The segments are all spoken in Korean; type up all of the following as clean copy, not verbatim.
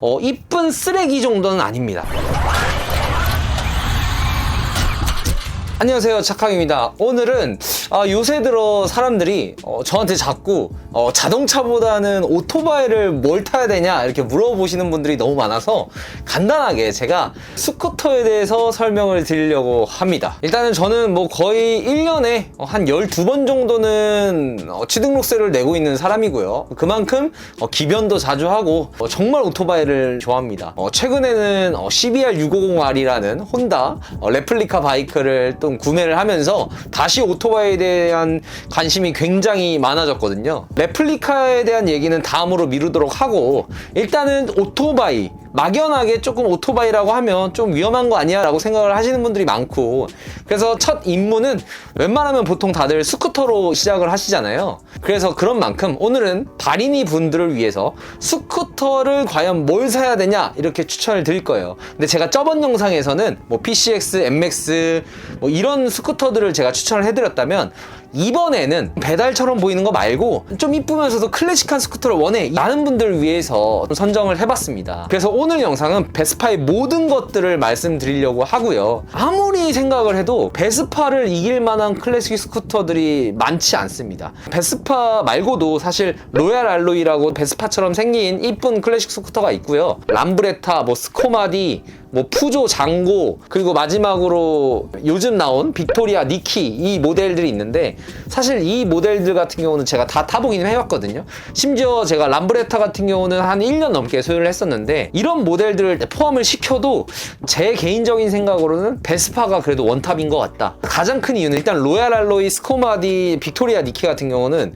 이쁜 쓰레기 정도는 아닙니다. 안녕하세요, 착항입니다. 오늘은 요새 들어 사람들이 저한테 자꾸 자동차보다는 오토바이를 뭘 타야 되냐 이렇게 물어보시는 분들이 너무 많아서 간단하게 제가 스쿠터에 대해서 설명을 드리려고 합니다. 일단은 저는 뭐 거의 1년에 한 12번 정도는 취등록세를 내고 있는 사람이고요. 그만큼 기변도 자주 하고 정말 오토바이를 좋아합니다. 최근에는 CBR 650R이라는 혼다 레플리카 바이크를 또 구매를 하면서 다시 오토바이에 대한 관심이 굉장히 많아졌거든요. 레플리카에 대한 얘기는 다음으로 미루도록 하고, 일단은 오토바이, 막연하게 조금 오토바이라고 하면 좀 위험한 거 아니야? 라고 생각을 하시는 분들이 많고, 그래서 첫 입문은 웬만하면 보통 다들 스쿠터로 시작을 하시잖아요. 그래서 그런 만큼 오늘은 발인이 분들을 위해서 스쿠터를 과연 뭘 사야 되냐 이렇게 추천을 드릴 거예요. 근데 제가 저번 영상에서는 뭐 PCX, MX 뭐 이런 스쿠터들을 제가 추천을 해드렸다면, 이번에는 배달처럼 보이는 거 말고 좀 이쁘면서도 클래식한 스쿠터를 원해 라는 분들을 위해서 선정을 해봤습니다. 그래서 오늘 영상은 베스파의 모든 것들을 말씀드리려고 하고요. 아무리 생각을 해도 베스파를 이길 만한 클래식 스쿠터들이 많지 않습니다. 베스파 말고도 사실 로얄 알로이라고 베스파처럼 생긴 이쁜 클래식 스쿠터가 있고요. 람브레타, 뭐 스코마디, 뭐 푸조, 장고, 그리고 마지막으로 요즘 나온 빅토리아, 니키, 이 모델들이 있는데, 사실 이 모델들 같은 경우는 제가 다 타보긴 해봤거든요. 심지어 제가 람브레타 같은 경우는 한 1년 넘게 소유를 했었는데, 이런 모델들을 포함을 시켜도 제 개인적인 생각으로는 베스파가 그래도 원탑인 것 같다. 가장 큰 이유는 일단 로얄 알로이, 스코마디, 빅토리아, 니키 같은 경우는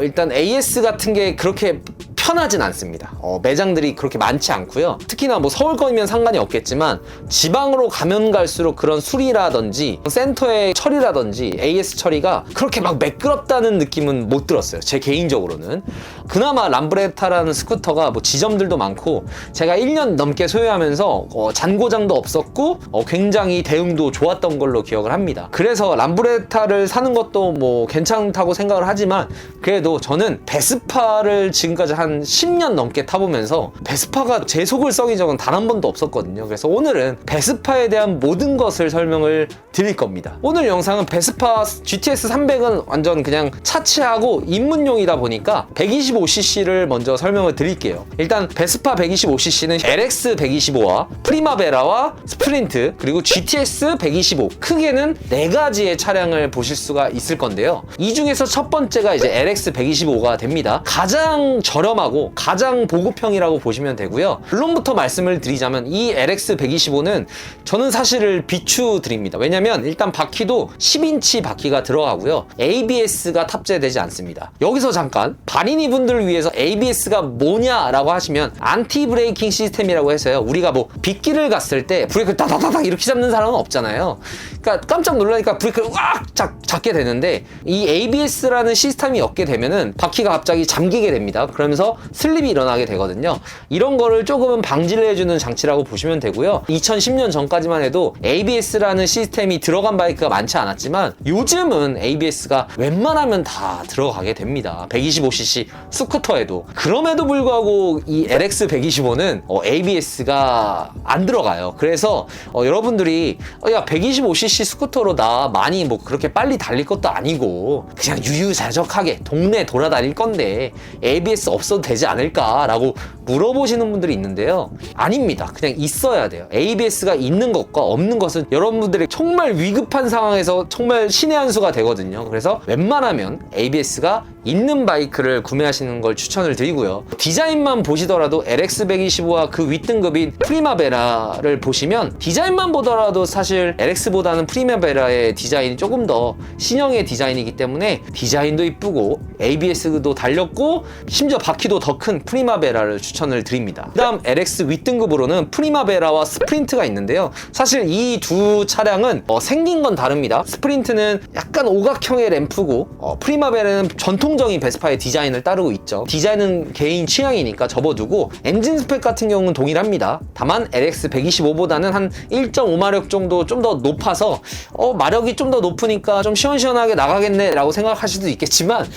일단 AS 같은 게 그렇게 편하진 않습니다. 매장들이 그렇게 많지 않고요. 특히나 뭐 서울권이면 상관이 없겠지만 지방으로 가면 갈수록 그런 수리라든지 센터의 처리라든지 AS 처리가 그렇게 막 매끄럽다는 느낌은 못 들었어요. 제 개인적으로는. 그나마 람브레타라는 스쿠터가 뭐 지점들도 많고, 제가 1년 넘게 소유하면서 잔고장도 없었고 굉장히 대응도 좋았던 걸로 기억을 합니다. 그래서 람브레타를 사는 것도 뭐 괜찮다고 생각을 하지만, 그래도 저는 베스파를 지금까지 한 10년 넘게 타보면서 베스파가 제 속을 썩인 적은 단 한 번도 없었거든요. 그래서 오늘은 베스파에 대한 모든 것을 설명을 드릴 겁니다. 오늘 영상은 베스파 GTS 300은 완전 그냥 차치하고 입문용이다 보니까 125cc를 먼저 설명을 드릴게요. 일단 베스파 125cc는 LX 125와 프리마베라와 스프린트, 그리고 GTS 125, 크게는 4가지의 차량을 보실 수가 있을 건데요. 이 중에서 첫 번째가 이제 LX 125가 됩니다. 가장 저렴하고 가장 보급형이라고 보시면 되고요. 결론부터 말씀을 드리자면 이 LX 125는 저는 사실을 비추드립니다. 왜냐면 일단 바퀴도 10인치 바퀴가 들어가고요. ABS가 탑재되지 않습니다. 여기서 잠깐 발인이 분들을 위해서 ABS가 뭐냐라고 하시면, 안티 브레이킹 시스템이라고 해서요. 우리가 뭐 빗길을 갔을 때 브레이크를 따다다닥 이렇게 잡는 사람은 없잖아요. 그러니까 깜짝 놀라니까 브레이크를 꽉 잡게 되는데, 이 ABS라는 시스템이 없게 되면은 바퀴가 갑자기 잠기게 됩니다. 그러면서 슬립이 일어나게 되거든요. 이런 거를 조금은 방지를 해주는 장치라고 보시면 되고요. 2010년 전까지만 해도 ABS라는 시스템이 들어간 바이크가 많지 않았지만, 요즘은 ABS가 웬만하면 다 들어가게 됩니다. 125cc 스쿠터에도. 그럼에도 불구하고 이 LX 125는 ABS가 안 들어가요. 그래서 여러분들이 야 125cc 스쿠터로 나 많이 뭐 그렇게 빨리 달릴 것도 아니고 그냥 유유자적하게 동네 돌아다닐 건데 ABS 없어도 되지 않을까라고 물어보시는 분들이 있는데요. 아닙니다. 그냥 있어야 돼요. ABS가 있는 것과 없는 것은 여러분들의 정말 위급한 상황에서 정말 신의 한 수가 되거든요. 그래서 웬만하면 ABS가 있는 바이크를 구매하시는 걸 추천을 드리고요. 디자인만 보시더라도 LX 125와 그 윗등급인 프리마베라를 보시면, 디자인만 보더라도 사실 LX보다는 프리마베라의 디자인이 조금 더 신형의 디자인이기 때문에 디자인도 이쁘고 ABS도 달렸고 심지어 바퀴도 더 큰 프리마베라를 추천을 드립니다. 그 다음 LX 윗등급으로는 프리마베라와 스프린트가 있는데요. 사실 이 두 차량은 생긴 건 다릅니다. 스프린트는 약간 오각형의 램프고 프리마베라는 전통적인 베스파의 디자인을 따르고 있죠. 디자인은 개인 취향이니까 접어두고, 엔진 스펙 같은 경우는 동일합니다. 다만 LX 125보다는 한 1.5마력 정도 좀 더 높아서 마력이 좀 더 높으니까 좀 시원시원하게 나가겠네 라고 생각하실 수도 있겠지만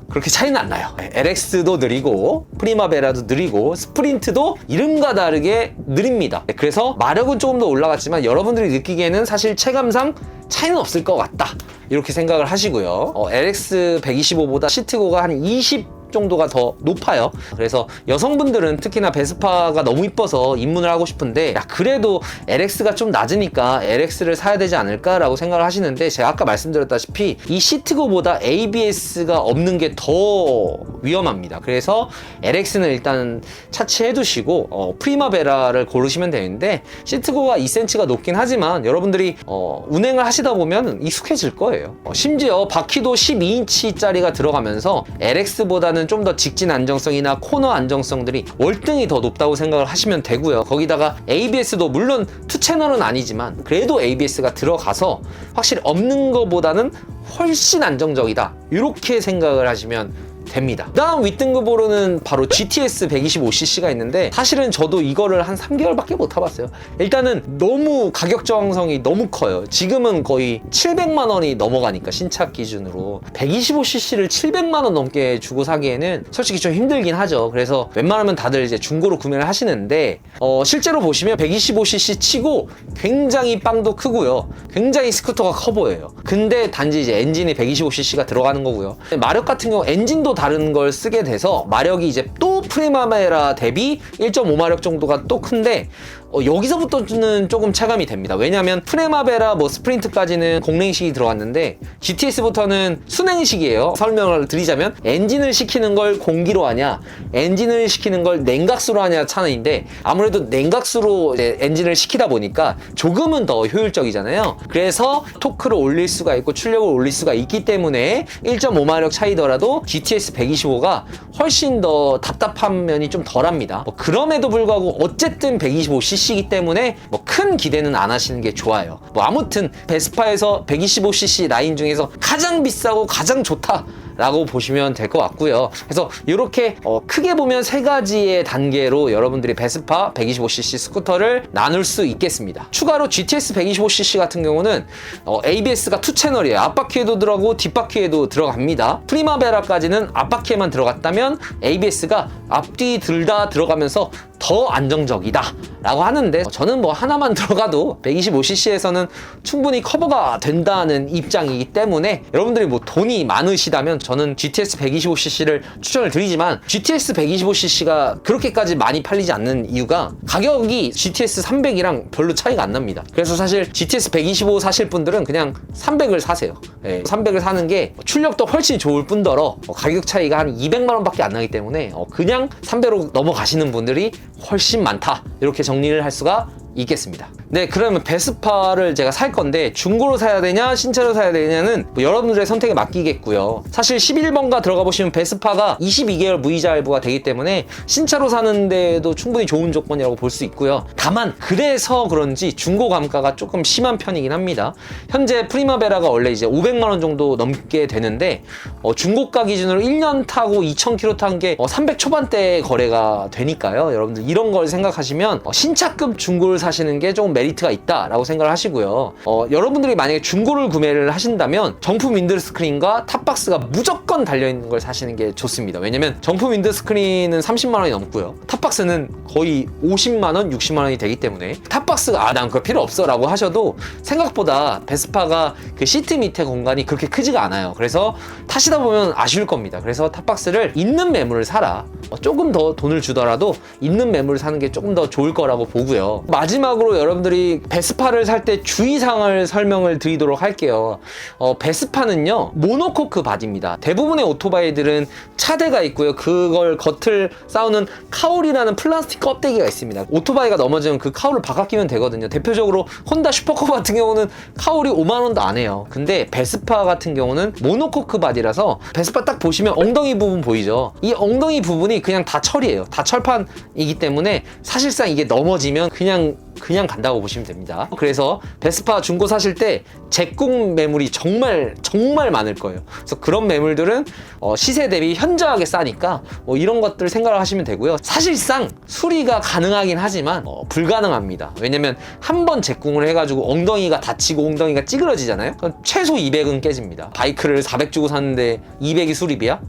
그렇게 차이는 안 나요. LX도 느리고 프리마베라도 프리마베라도 느리고 스프린트도 이름과 다르게 느립니다. 그래서 마력은 조금 더 올라갔지만 여러분들이 느끼기에는 사실 체감상 차이는 없을 것 같다, 이렇게 생각을 하시고요. LX 125보다 시트고가 한 20 정도가 더 높아요. 그래서 여성분들은 특히나 베스파가 너무 이뻐서 입문을 하고 싶은데, 야, 그래도 LX가 좀 낮으니까 LX를 사야 되지 않을까라고 생각을 하시는데, 제가 아까 말씀드렸다시피 이 시트고보다 ABS가 없는 게 더 위험합니다. 그래서 LX는 일단 차치해 두시고 프리마베라를 고르시면 되는데, 시트고가 2cm가 높긴 하지만 여러분들이 운행을 하시다 보면 익숙해질 거예요. 심지어 바퀴도 12인치짜리가 들어가면서 LX보다는 좀 더 직진 안정성이나 코너 안정성들이 월등히 더 높다고 생각을 하시면 되고요. 거기다가 ABS도 물론 2채널은 아니지만 그래도 ABS가 들어가서 확실히 없는 것보다는 훨씬 안정적이다, 이렇게 생각을 하시면 됩니다. 다음 윗등급으로는 바로 GTS 125cc가 있는데, 사실은 저도 이거를 한 3개월밖에 못 타봤어요. 일단은 너무 가격 저항성이 너무 커요. 지금은 거의 700만 원이 넘어가니까, 신차 기준으로 125cc를 700만 원 넘게 주고 사기에는 솔직히 좀 힘들긴 하죠. 그래서 웬만하면 다들 이제 중고로 구매를 하시는데, 실제로 보시면 125cc 치고 굉장히 빵도 크고요, 굉장히 스쿠터가 커 보여요. 근데 단지 이제 엔진이 125cc가 들어가는 거고요. 마력 같은 경우 엔진도 다른 걸 쓰게 돼서 마력이 이제 또 프리마베라 대비 1.5마력 정도가 또 큰데, 여기서부터는 조금 체감이 됩니다. 왜냐하면 프리마베라 스프린트까지는 공랭식이 들어갔는데 GTS부터는 순행식이에요. 설명을 드리자면 엔진을 시키는 걸 공기로 하냐, 엔진을 시키는 걸 냉각수로 하냐 차이인데, 아무래도 냉각수로 이제 엔진을 시키다 보니까 조금은 더 효율적이잖아요. 그래서 토크를 올릴 수가 있고 출력을 올릴 수가 있기 때문에 1.5마력 차이더라도 GTS 125가 훨씬 더 답답한 면이 좀 덜합니다. 그럼에도 불구하고 어쨌든 125cc 이기 때문에 큰 기대는 안 하시는 게 좋아요. 아무튼 베스파에서 125cc 라인 중에서 가장 비싸고 가장 좋다 라고 보시면 될 것 같고요. 그래서 이렇게 크게 보면 세 가지의 단계로 여러분들이 베스파 125cc 스쿠터를 나눌 수 있겠습니다. 추가로 GTS 125cc 같은 경우는 ABS가 2채널이에요. 앞바퀴에도 들어가고 뒷바퀴에도 들어갑니다. 프리마베라까지는 앞바퀴에만 들어갔다면 ABS가 앞뒤 둘 다 들어가면서 더 안정적이다 라고 하는데, 저는 하나만 들어가도 125cc에서는 충분히 커버가 된다는 입장이기 때문에 여러분들이 돈이 많으시다면 저는 GTS 125cc를 추천을 드리지만, GTS 125cc가 그렇게까지 많이 팔리지 않는 이유가 가격이 GTS 300이랑 별로 차이가 안 납니다. 그래서 사실 GTS 125 사실 분들은 그냥 300을 사세요. 300을 사는 게 출력도 훨씬 좋을 뿐더러 가격 차이가 한 200만 원밖에 안 나기 때문에 그냥 300으로 넘어가시는 분들이 훨씬 많다, 이렇게 정리를 할 수가 있겠습니다. 네, 그러면 베스파를 제가 살 건데 중고로 사야 되냐 신차로 사야 되냐는 여러분들의 선택에 맡기겠고요. 사실 11번가 들어가 보시면 베스파가 22개월 무이자 할부가 되기 때문에 신차로 사는데도 충분히 좋은 조건이라고 볼 수 있고요. 다만 그래서 그런지 중고 감가가 조금 심한 편이긴 합니다. 현재 프리마베라가 원래 이제 500만 원 정도 넘게 되는데 중고가 기준으로 1년 타고 2,000km 탄 게 300 초반대 거래가 되니까요. 여러분들 이런 걸 생각하시면 신차급 중고를 사시는 게 조금 메리트가 있다라고 생각을 하시고요. 여러분들이 만약에 중고를 구매를 하신다면 정품 윈드스크린과 탑박스가 무조건 달려있는 걸 사시는 게 좋습니다. 왜냐면 정품 윈드스크린은 30만 원이 넘고요. 탑박스는 거의 50만 원, 60만 원이 되기 때문에 탑박스가 난 그거 필요 없어 라고 하셔도 생각보다 베스파가 그 시트 밑에 공간이 그렇게 크지가 않아요. 그래서 타시다 보면 아쉬울 겁니다. 그래서 탑박스를 있는 매물을 사라. 조금 더 돈을 주더라도 있는 매물을 사는 게 조금 더 좋을 거라고 보고요. 마지막으로 여러분들이 베스파를 살 때 주의사항을 설명을 드리도록 할게요. 베스파는요 모노코크 바디입니다. 대부분의 오토바이들은 차대가 있고요. 그걸 겉을 싸우는 카울이라는 플라스틱 껍데기가 있습니다. 오토바이가 넘어지면 그 카울을 바꿔 끼면 되거든요. 대표적으로 혼다 슈퍼컵 같은 경우는 카울이 5만 원도 안 해요. 근데 베스파 같은 경우는 모노코크 바디라서 베스파 딱 보시면 엉덩이 부분 보이죠? 이 엉덩이 부분이 그냥 다 철이에요. 다 철판이기 때문에 사실상 이게 넘어지면 그냥 간다고 보시면 됩니다. 그래서 베스파 중고 사실 때 제공 매물이 정말 많을 거예요. 그래서 그런 매물들은 시세 대비 현저하게 싸니까 이런 것들 생각을 하시면 되고요. 사실상 수리가 가능하긴 하지만 불가능합니다. 왜냐면 한 번 제공을 해가지고 엉덩이가 다치고 엉덩이가 찌그러지잖아요. 그럼 최소 200은 깨집니다. 바이크를 400 주고 샀는데 200이 수리비야?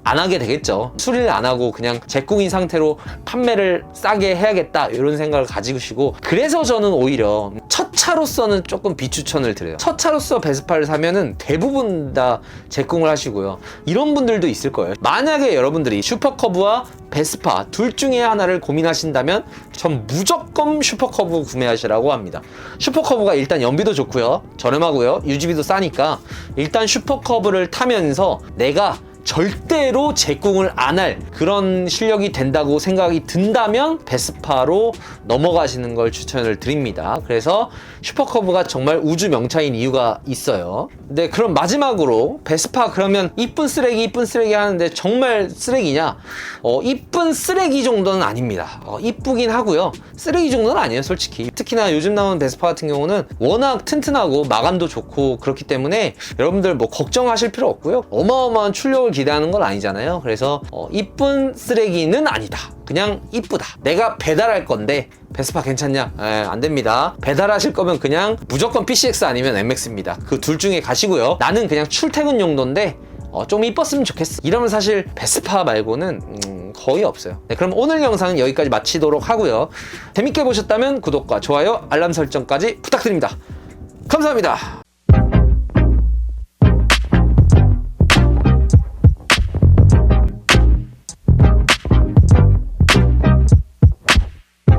안 하게 되겠죠. 수리를 안 하고 그냥 제공인 상태로 판매를 싸게 해야겠다 이런 생각을 가지시고, 그래서 저는 오히려 첫 차로서는 조금 비추천을 드려요. 첫 차로서 베스파를 사면은 대부분 다 제공을 하시고요. 이런 분들도 있을 거예요. 만약에 여러분들이 슈퍼커브와 베스파 둘 중에 하나를 고민하신다면 전 무조건 슈퍼커브 구매하시라고 합니다. 슈퍼커브가 일단 연비도 좋고요, 저렴하고요, 유지비도 싸니까 일단 슈퍼커브를 타면서 내가 절대로 제공을 안 할 그런 실력이 된다고 생각이 든다면 베스파로 넘어가시는 걸 추천을 드립니다. 그래서 슈퍼커브가 정말 우주 명차인 이유가 있어요. 네, 그럼 마지막으로 베스파 그러면 이쁜 쓰레기 하는데 정말 쓰레기냐? 이쁜 쓰레기 정도는 아닙니다. 이쁘긴 하고요, 쓰레기 정도는 아니에요, 솔직히. 특히나 요즘 나오는 베스파 같은 경우는 워낙 튼튼하고 마감도 좋고 그렇기 때문에 여러분들 뭐 걱정하실 필요 없고요. 어마어마한 출력을 기대하는 건 아니잖아요. 그래서 이쁜 쓰레기는 아니다. 그냥 이쁘다. 내가 배달할 건데 베스파 괜찮냐? 안 됩니다. 배달하실 거면 그냥 무조건 PCX 아니면 MX입니다. 그 둘 중에 가시고요. 나는 그냥 출퇴근 용도인데 좀 이뻤으면 좋겠어, 이러면 사실 베스파 말고는 거의 없어요. 네, 그럼 오늘 영상은 여기까지 마치도록 하고요. 재밌게 보셨다면 구독과 좋아요, 알람 설정까지 부탁드립니다. 감사합니다.